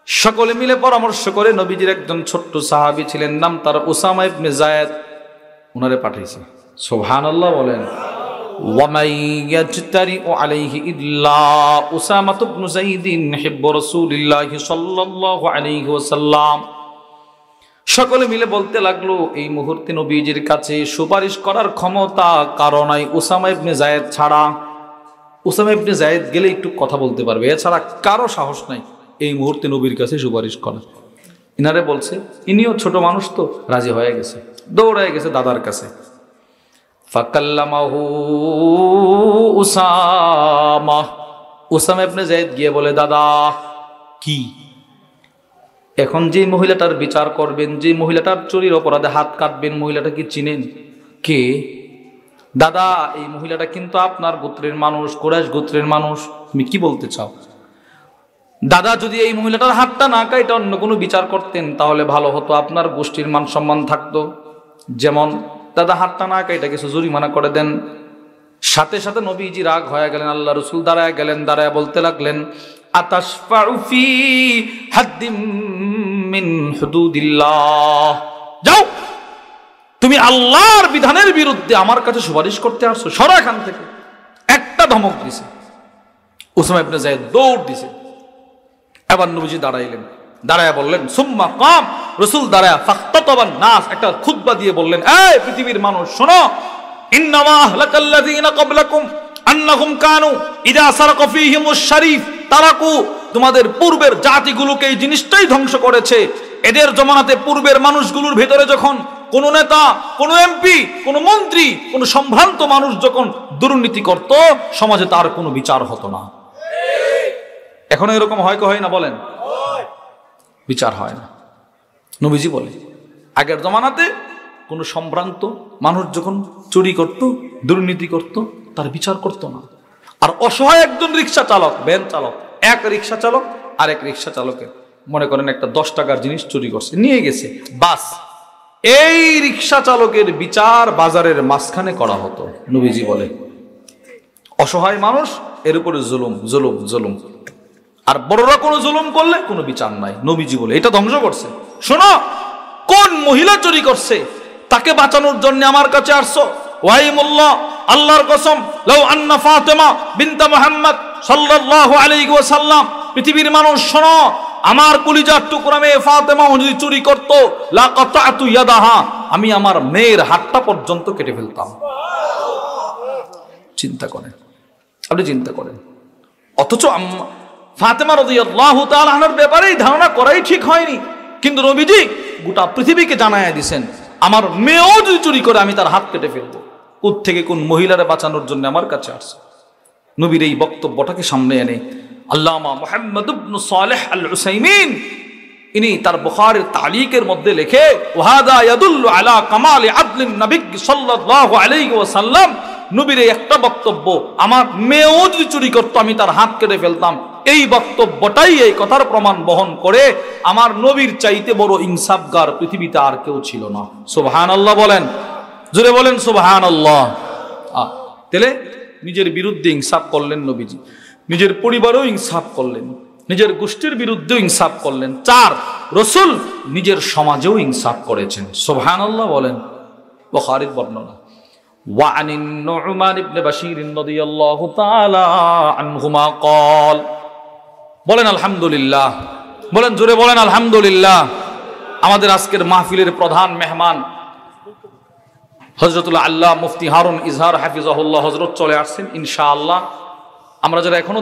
সকলে মিলে পরামর্শ করে নবীজির একজন ছোট্ট সাহাবী ছিলেন, নাম তার উসামা ইবনে যায়েদ, উনারে পাঠাইছে। সুবহানাল্লাহ বলেন। ওয়ামাই ইয়াজতারিউ আলাইহি ইল্লা উসামা ইবনে যায়েদিন হিব্বু রাসূলিল্লাহি সাল্লাল্লাহু আলাইহি ওয়াসাল্লাম। সকলে মিলে বলতে লাগলো এই মুহূর্তে নবীজির কাছে সুপারিশ করার ক্ষমতা কারো নাই উসামা ইবনে যায়েদ ছাড়া। উসামা ইবনে যায়েদ গেলে একটু কথা বলতে পারবে, এছাড়া কারো সাহস নাই এই মুহূর্তে নবীর কাছে সুপারিশ করা। ইনারে বলছে, ইনিও ছোট মানুষ তো রাজি হয়ে গেছে, দৌড়ায় গেছে দাদার কাছে। ফাকাল্লামাহু উসামা, উসামা ইবনে যায়েদ গিয়ে বলে, দাদা কি এখন যে মহিলাটার বিচার করবেন, যে মহিলাটার চুরির অপরাধে হাত কাটবেন, মহিলাটা কি চিনেন? কে? দাদা এই মহিলাটা কিন্তু আপনার গোত্রের মানুষ, কুরাইশ গোত্রের মানুষ। তুমি কি বলতে চাও? দাদা যদি এই মহিলাটার হাতটা না কাটে অন্য কোনো বিচার করতেন তাহলে ভালো হতো, আপনার গোষ্ঠীর মান সম্মান থাকতো। যেমন দাদা হাতটা না কাটা কিছু জরিমানা করে দেন। সাথে সাথে নবীজি রাগ হয়ে গেলেন, আল্লাহ রসুল দাঁড়ায় গেলেন, দাঁড়ায় বলতে লাগলেন, আতাশফাউ ফি হাদ্দিম মিন হুদুদিল্লাহ, যাও তুমি আল্লাহর বিধানের বিরুদ্ধে আমার কাছে সুপারিশ করতে আসছো, সরা এখান থেকে। একটা ধমক দিছে, উসামা ইবনে যায়েদ দৌড় দিছে। এবার নবীজি দাঁড়াইলেন, দাঁড়ায় বললেন সুম্মা কাম, রাসূল দাঁড়ায় ফাখতাতাবান নাস, একটা খুতবা দিয়ে বললেন, এই পৃথিবীর মানুষ শোনো, ইন্নামা আহলাকাল্লাযীনা ক্বাবলাকুম আন্নাহুম কানু ইযা সারাকা ফীহিমুশ শরীফ তারাকু, তোমাদের পূর্বের জাতিগুলোকে এই জিনিসটাই ধ্বংস করেছে। এদের জমানাতে পূর্বের মানুষগুলোর ভেতরে যখন কোন নেতা, কোন এমপি, কোন মন্ত্রী, কোন সম্ভ্রান্ত মানুষ যখন দুর্নীতি করত, সমাজে তার কোনো বিচার হতো না। এখন এরকম হয় কি হয় না বলেন? বিচার হয় না। নবীজি বলে আগের জমানাতে কোন সম্ভ্রান্ত মানুষ যখন চুরি করত, দুর্নীতি করত, তার বিচার করত না। আর অসহায় একজন রিক্সা চালক, ভ্যান চালক, এক রিক্সা চালক আর এক রিক্সা চালকের মনে করেন একটা 10 টাকার জিনিস চুরি করছে, নিয়ে গেছে, বাস এই রিক্সা চালকের বিচার বাজারের মাঝখানে করা হতো। নবীজি বলে অসহায় মানুষ, এর উপরে জুলুম জুলুম জুলুম। আর বড়রা কোনো জুলুম করলে কোনো বিচার নাই। নবীজি বলে এটা ধ্বংস করছে। শোনো, কোন মহিলা চুরি করছে তাকে বাঁচানোর জন্য আমার কাছে আসছো, ওয়াইমুল্লাহ, আল্লাহর কসম, লাউ আন্না ফাতেমা বিনতে মুহাম্মদ সাল্লাল্লাহু আলাইহি ওয়াসাল্লাম, পৃথিবীর মানুষ শোনো, আমার কলিজার টুকরা মেয়ে ফাতেমা যদি চুরি করত, লা কাতাতু ইয়াদাহা, আমি আমার মেয়ের হাতটা পর্যন্ত কেটে ফেলতাম। চিন্তা করেন, আপনি চিন্তা করেন। অথচ ফাতেমা রাদিয়াল্লাহু তাআলা আনহার ব্যাপারে ধারণা করাই ঠিক হয়নি, কিন্তু নবীজি গোটা পৃথিবীকে জানায়া দিয়েছেন, আমার মেয়েও যদি চুরি করে আমি তার হাত কেটে ফেলবো। কোথ থেকে কোন মহিলারে বাঁচানোর জন্য আমার কাছে আসছে। নবীর এই বক্তব্যটাকে সামনে এনে আল্লামা মুহাম্মদ ইবনে সালেহ আল উসাইমিন ইনি তার বুখারীর তালিকের মধ্যে লেখে, ওয়াহাদা ইয়াদুল্লু আলা কামালি আদলিন নবী সাল্লাল্লাহু আলাইহি ওয়াসাল্লাম, নবীর এই একটা বক্তব্য, আমার মেয়েও যদি চুরি করতো আমি তার হাত কেটে ফেলতাম, এই বক্তব্যটাই এই কথার প্রমাণ বহন করে আমার নবীর চাইতে বড় ইনসাফগার পৃথিবীতে আর কেউ ছিল না। সুবহানাল্লাহ বলেন, জোরে বলেন সুবহানাল্লাহ। তাহলে নিজের বিরুদ্ধে ইনসাফ করলেন নবীজি, নিজের পরিবারেও ইনসাফ করলেন, নিজের গোষ্ঠীর বিরুদ্ধেও ইনসাফ করলেন। 4, রাসূল নিজের সমাজেও ইনসাফ করেছেন। সুবহানাল্লাহ বলেন। বুখারীর বর্ণনা, ওয়া আনিন নু'মান ইবনে বাশীর রাদিয়াল্লাহু তাআলা আনহুমা قال, বলেন আলহামদুলিল্লাহ, বলেন জোরে বলেন আলহামদুলিল্লাহ। আমাদের আজকের মাহফিলের প্রধান মেহমান হযরতুল আল্লাহ মুফতি হারুন ইজহার হাফিজাহুল্লাহ হযরত চলে আসছেন ইনশাআল্লাহ। আমরা যারা এখনো